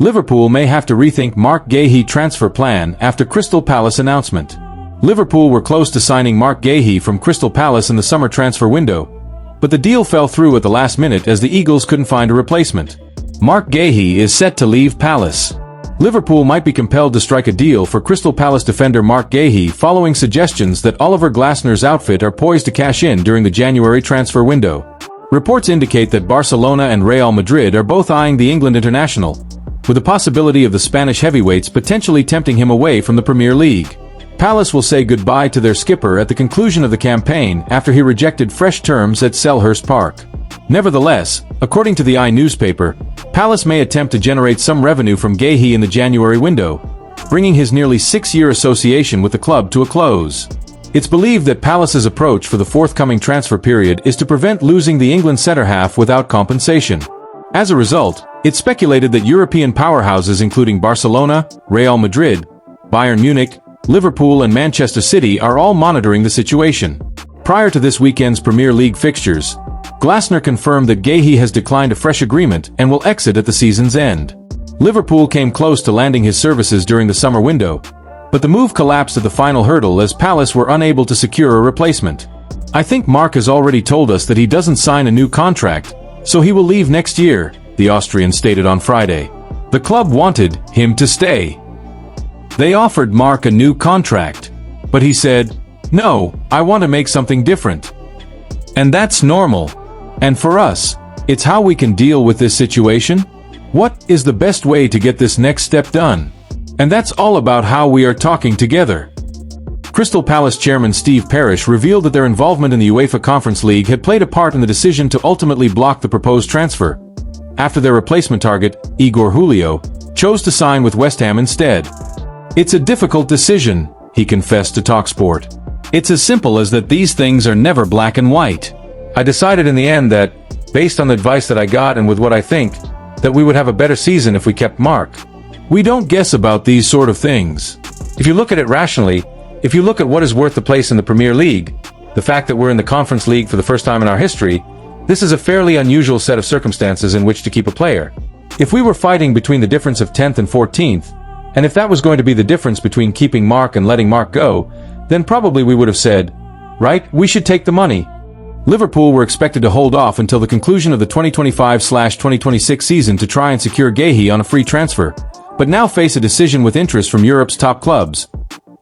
Liverpool may have to rethink Marc Guehi transfer plan after Crystal Palace announcement. Liverpool were close to signing Marc Guehi from Crystal Palace in the summer transfer window, but the deal fell through at the last minute as the Eagles couldn't find a replacement. Marc Guehi is set to leave Palace. Liverpool might be compelled to strike a deal for Crystal Palace defender Marc Guehi following suggestions that Oliver Glasner's outfit are poised to cash in during the January transfer window. Reports indicate that Barcelona and Real Madrid are both eyeing the England international, with the possibility of the Spanish heavyweights potentially tempting him away from the Premier League. Palace will say goodbye to their skipper at the conclusion of the campaign after he rejected fresh terms at Selhurst Park. Nevertheless, according to the newspaper, Palace may attempt to generate some revenue from Guehi in the January window, bringing his nearly 6-year association with the club to a close. It's believed that Palace's approach for the forthcoming transfer period is to prevent losing the England centre-half without compensation. As a result, it's speculated that European powerhouses including Barcelona, Real Madrid, Bayern Munich, Liverpool and Manchester City are all monitoring the situation. Prior to this weekend's Premier League fixtures, Glasner confirmed that Guehi has declined a fresh agreement and will exit at the season's end. Liverpool came close to landing his services during the summer window, but the move collapsed at the final hurdle as Palace were unable to secure a replacement. "I think Marc has already told us that he doesn't sign a new contract, so he will leave next year," the Austrian stated on Friday. The club wanted him to stay. They offered Marc a new contract, but he said, "No, I want to make something different." And that's normal. And for us, it's how we can deal with this situation. What is the best way to get this next step done? And that's all about how we are talking together. Crystal Palace chairman Steve Parish revealed that their involvement in the UEFA Conference League had played a part in the decision to ultimately block the proposed transfer, after their replacement target, Igor Julio, chose to sign with West Ham instead. "It's a difficult decision," he confessed to TalkSport. "It's as simple as that these things are never black and white. I decided in the end that, based on the advice that I got and with what I think, that we would have a better season if we kept Marc. We don't guess about these sort of things. If you look at it rationally, if you look at what is worth the place in the Premier League, the fact that we're in the Conference League for the first time in our history, this is a fairly unusual set of circumstances in which to keep a player. If we were fighting between the difference of 10th and 14th, and if that was going to be the difference between keeping Marc and letting Marc go, then probably we would have said, right, we should take the money." Liverpool were expected to hold off until the conclusion of the 2025/2026 season to try and secure Guehi on a free transfer, but now face a decision with interest from Europe's top clubs,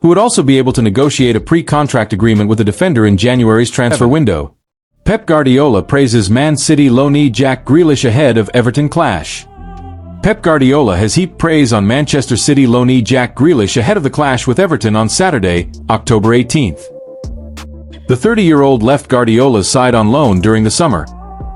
who would also be able to negotiate a pre-contract agreement with the defender in January's transfer window. Pep Guardiola praises Man City loanee Jack Grealish ahead of Everton clash. Pep Guardiola has heaped praise on Manchester City loanee Jack Grealish ahead of the clash with Everton on Saturday, October 18th. The 30-year-old left Guardiola's side on loan during the summer,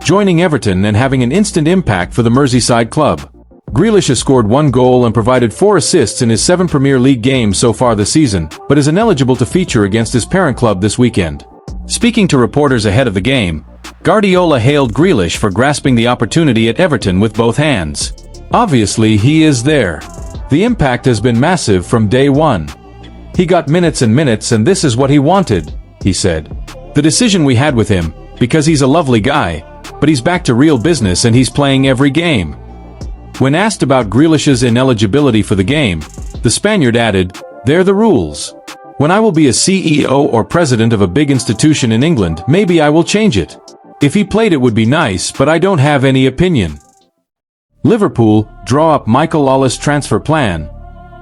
joining Everton and having an instant impact for the Merseyside club. Grealish has scored 1 goal and provided 4 assists in his 7 Premier League games so far this season, but is ineligible to feature against his parent club this weekend. Speaking to reporters ahead of the game, Guardiola hailed Grealish for grasping the opportunity at Everton with both hands. "Obviously he is there. The impact has been massive from day one. He got minutes and minutes and this is what he wanted," he said. "The decision we had with him, because he's a lovely guy, but he's back to real business and he's playing every game." When asked about Grealish's ineligibility for the game, the Spaniard added, "They're the rules. When I will be a CEO or president of a big institution in England, maybe I will change it. If he played it would be nice, but I don't have any opinion." Liverpool draw up Michael Ollis transfer plan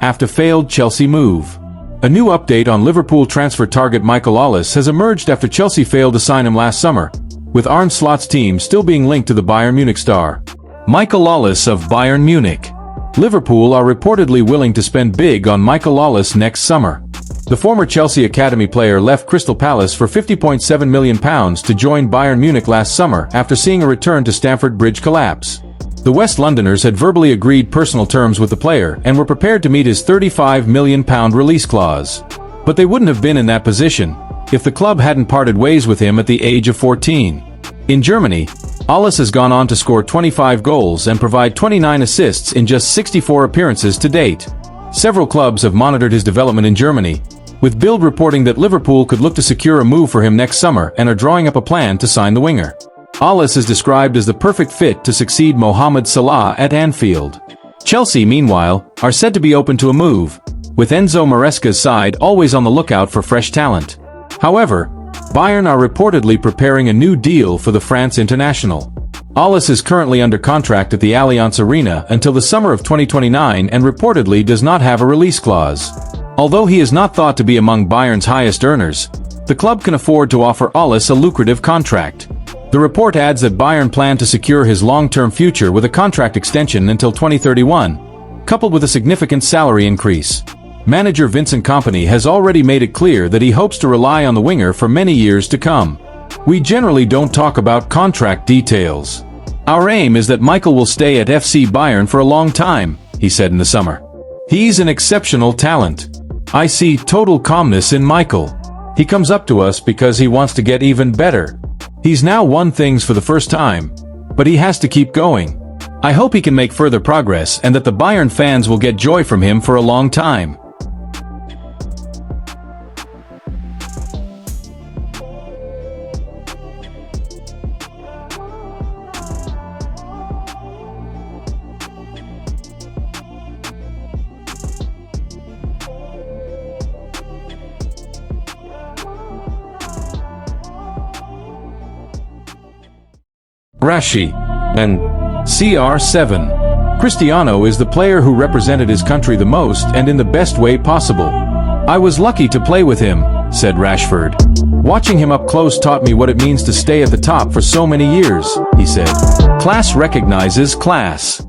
after failed Chelsea move. A new update on Liverpool transfer target Michael Ollis has emerged after Chelsea failed to sign him last summer, with Arne Slot's team still being linked to the Bayern Munich star. Michael Ollis of Bayern Munich. Liverpool are reportedly willing to spend big on Michael Ollis next summer. The former Chelsea academy player left Crystal Palace for £50.7 million to join Bayern Munich last summer after seeing a return to Stamford Bridge collapse. The West Londoners had verbally agreed personal terms with the player and were prepared to meet his £35 million release clause. But they wouldn't have been in that position if the club hadn't parted ways with him at the age of 14. In Germany, Ollis has gone on to score 25 goals and provide 29 assists in just 64 appearances to date. Several clubs have monitored his development in Germany, with Bild reporting that Liverpool could look to secure a move for him next summer and are drawing up a plan to sign the winger. Ollis is described as the perfect fit to succeed Mohamed Salah at Anfield. Chelsea, meanwhile, are said to be open to a move, with Enzo Maresca's side always on the lookout for fresh talent. However, Bayern are reportedly preparing a new deal for the France international. Allis is currently under contract at the Allianz Arena until the summer of 2029 and reportedly does not have a release clause. Although he is not thought to be among Bayern's highest earners, the club can afford to offer Allis a lucrative contract. The report adds that Bayern plan to secure his long-term future with a contract extension until 2031, coupled with a significant salary increase. Manager Vincent Kompany has already made it clear that he hopes to rely on the winger for many years to come. We generally don't talk about contract details. Our aim is that Michael will stay at FC Bayern for a long time, he said in the summer. He's an exceptional talent. I see total calmness in Michael. He comes up to us because he wants to get even better. He's now won things for the first time, but he has to keep going. I hope he can make further progress and that the Bayern fans will get joy from him for a long time. Rashi and CR7. Cristiano is the player who represented his country the most and in the best way possible. I was lucky to play with him, said Rashford. Watching him up close taught me what it means to stay at the top for so many years, he said. Class recognizes class.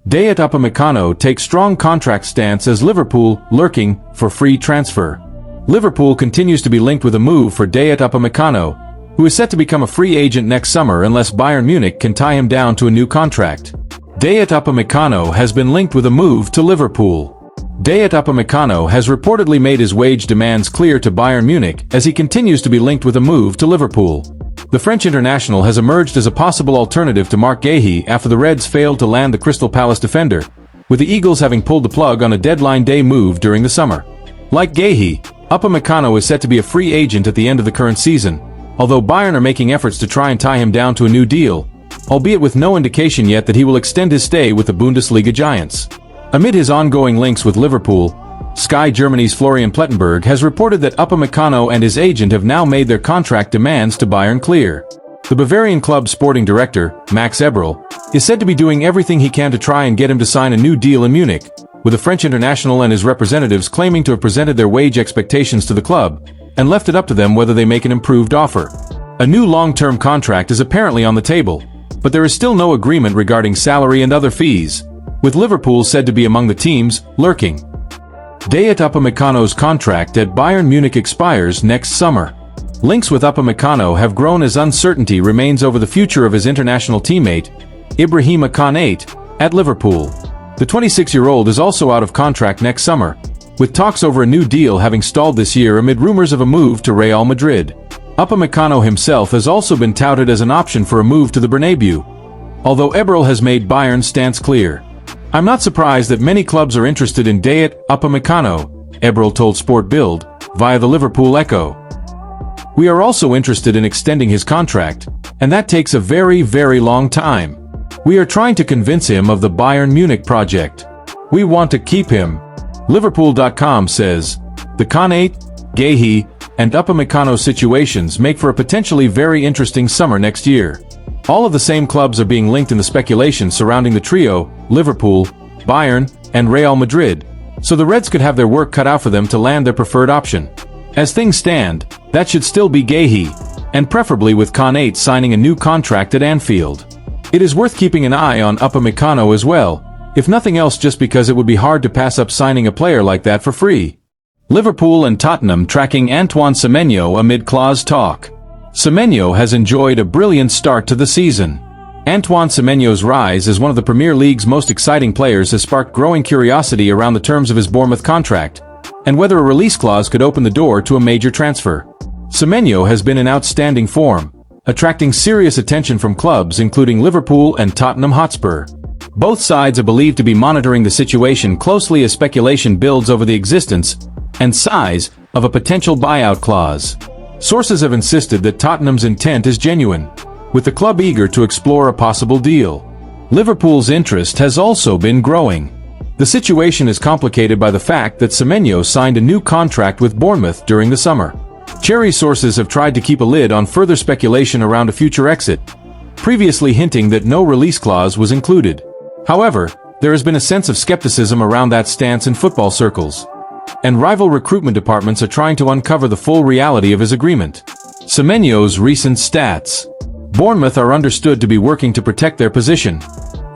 Dayot Upamecano takes strong contract stance as Liverpool lurking for free transfer. Liverpool continues to be linked with a move for Dayot Upamecano, who is set to become a free agent next summer unless Bayern Munich can tie him down to a new contract. Dayot Upamecano has been linked with a move to Liverpool. Dayot Upamecano has reportedly made his wage demands clear to Bayern Munich as he continues to be linked with a move to Liverpool. The French international has emerged as a possible alternative to Marc Guehi after the Reds failed to land the Crystal Palace defender, with the Eagles having pulled the plug on a deadline day move during the summer. Like Guehi, Upamecano is set to be a free agent at the end of the current season, although Bayern are making efforts to try and tie him down to a new deal, albeit with no indication yet that he will extend his stay with the Bundesliga giants. Amid his ongoing links with Liverpool, Sky Germany's Florian Plettenberg has reported that Upamecano and his agent have now made their contract demands to Bayern clear. The Bavarian club's sporting director, Max Eberl, is said to be doing everything he can to try and get him to sign a new deal in Munich, with the French international and his representatives claiming to have presented their wage expectations to the club, and left it up to them whether they make an improved offer. A new long-term contract is apparently on the table, but there is still no agreement regarding salary and other fees, with Liverpool said to be among the teams lurking. Dayot Upamecano's contract at Bayern Munich expires next summer. Links with Upamecano have grown as uncertainty remains over the future of his international teammate, Ibrahima Konate, at Liverpool. The 26-year-old is also out of contract next summer, with talks over a new deal having stalled this year amid rumors of a move to Real Madrid. Upamecano himself has also been touted as an option for a move to the Bernabeu, although Eberl has made Bayern's stance clear. I'm not surprised that many clubs are interested in Dayot Upamecano, Eberl told Sport Bild, via the Liverpool Echo. We are also interested in extending his contract, and that takes a very, very long time. We are trying to convince him of the Bayern Munich project. We want to keep him. Liverpool.com says, the Konate, Guehi, and Upamecano situations make for a potentially very interesting summer next year. All of the same clubs are being linked in the speculation surrounding the trio, Liverpool, Bayern, and Real Madrid, so the Reds could have their work cut out for them to land their preferred option. As things stand, that should still be Guehi, and preferably with Konate signing a new contract at Anfield. It is worth keeping an eye on Upamecano as well, if nothing else just because it would be hard to pass up signing a player like that for free. Liverpool and Tottenham tracking Antoine Semenyo amid clause talk. Semenyo has enjoyed a brilliant start to the season. Antoine Semenyo's rise as one of the Premier League's most exciting players has sparked growing curiosity around the terms of his Bournemouth contract, and whether a release clause could open the door to a major transfer. Semenyo has been in outstanding form, attracting serious attention from clubs including Liverpool and Tottenham Hotspur. Both sides are believed to be monitoring the situation closely as speculation builds over the existence and size of a potential buyout clause. Sources have insisted that Tottenham's intent is genuine, with the club eager to explore a possible deal. Liverpool's interest has also been growing. The situation is complicated by the fact that Semenyo signed a new contract with Bournemouth during the summer. Cherry sources have tried to keep a lid on further speculation around a future exit, previously hinting that no release clause was included. However, there has been a sense of skepticism around that stance in football circles, and rival recruitment departments are trying to uncover the full reality of his agreement. Semenyo's recent stats. Bournemouth are understood to be working to protect their position,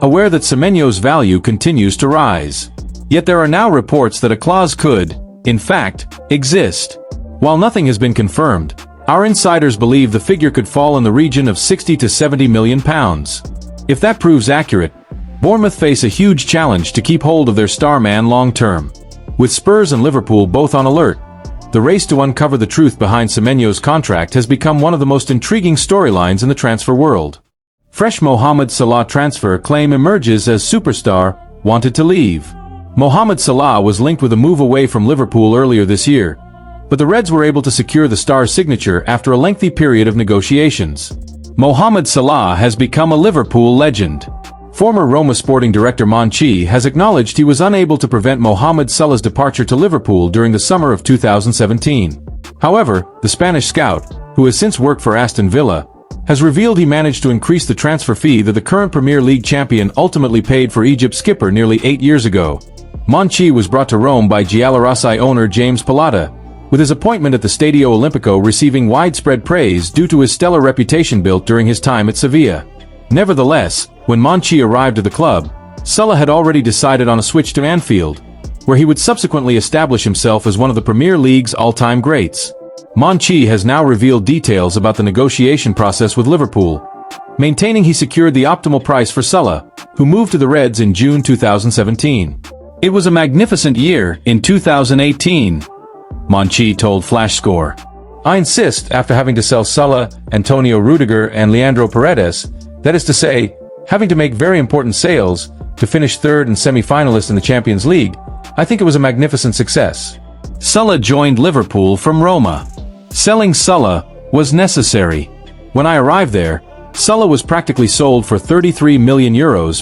aware that Semenyo's value continues to rise. Yet there are now reports that a clause could, in fact, exist. While nothing has been confirmed, our insiders believe the figure could fall in the region of £60 to £70 million. If that proves accurate, Bournemouth face a huge challenge to keep hold of their star man long-term. With Spurs and Liverpool both on alert, the race to uncover the truth behind Semenyo's contract has become one of the most intriguing storylines in the transfer world. Fresh Mohamed Salah transfer claim emerges as superstar wanted to leave. Mohamed Salah was linked with a move away from Liverpool earlier this year, but the Reds were able to secure the star's signature after a lengthy period of negotiations. Mohamed Salah has become a Liverpool legend. Former Roma sporting director Monchi has acknowledged he was unable to prevent Mohamed Salah's departure to Liverpool during the summer of 2017. However, the Spanish scout, who has since worked for Aston Villa, has revealed he managed to increase the transfer fee that the current Premier League champion ultimately paid for Egypt's skipper nearly 8 years ago. Monchi was brought to Rome by Giallorossi owner James Pallotta, with his appointment at the Stadio Olimpico receiving widespread praise due to his stellar reputation built during his time at Sevilla. Nevertheless, when Monchi arrived at the club, Salah had already decided on a switch to Anfield, where he would subsequently establish himself as one of the Premier League's all-time greats. Monchi has now revealed details about the negotiation process with Liverpool, maintaining he secured the optimal price for Salah, who moved to the Reds in June 2017. "It was a magnificent year in 2018, Monchi told FlashScore. "I insist, after having to sell Salah, Antonio Rudiger and Leandro Paredes, that is to say, having to make very important sales to finish third and semi-finalist in the Champions League, I think it was a magnificent success." Salah joined Liverpool from Roma. Selling Salah was necessary. "When I arrived there, Salah was practically sold for €33 million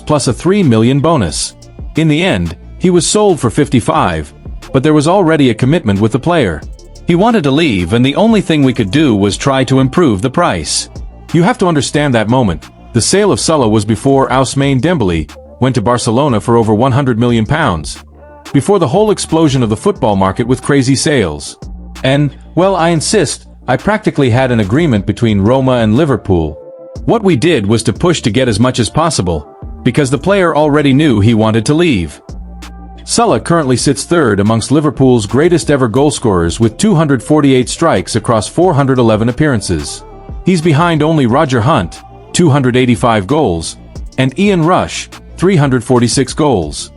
plus a €3 million bonus. In the end, he was sold for 55, but there was already a commitment with the player. He wanted to leave and the only thing we could do was try to improve the price." You have to understand that moment. The sale of Salah was before Ousmane Dembele went to Barcelona for over £100 million, before the whole explosion of the football market with crazy sales. And, well, I insist, I practically had an agreement between Roma and Liverpool. What we did was to push to get as much as possible, because the player already knew he wanted to leave. Salah currently sits third amongst Liverpool's greatest ever goalscorers with 248 strikes across 411 appearances. He's behind only Roger Hunt, 285 goals, and Ian Rush, 346 goals.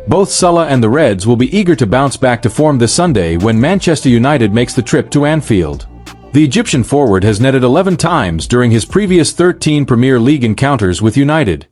Both Salah and the Reds will be eager to bounce back to form this Sunday when Manchester United makes the trip to Anfield. The Egyptian forward has netted 11 times during his previous 13 Premier League encounters with United.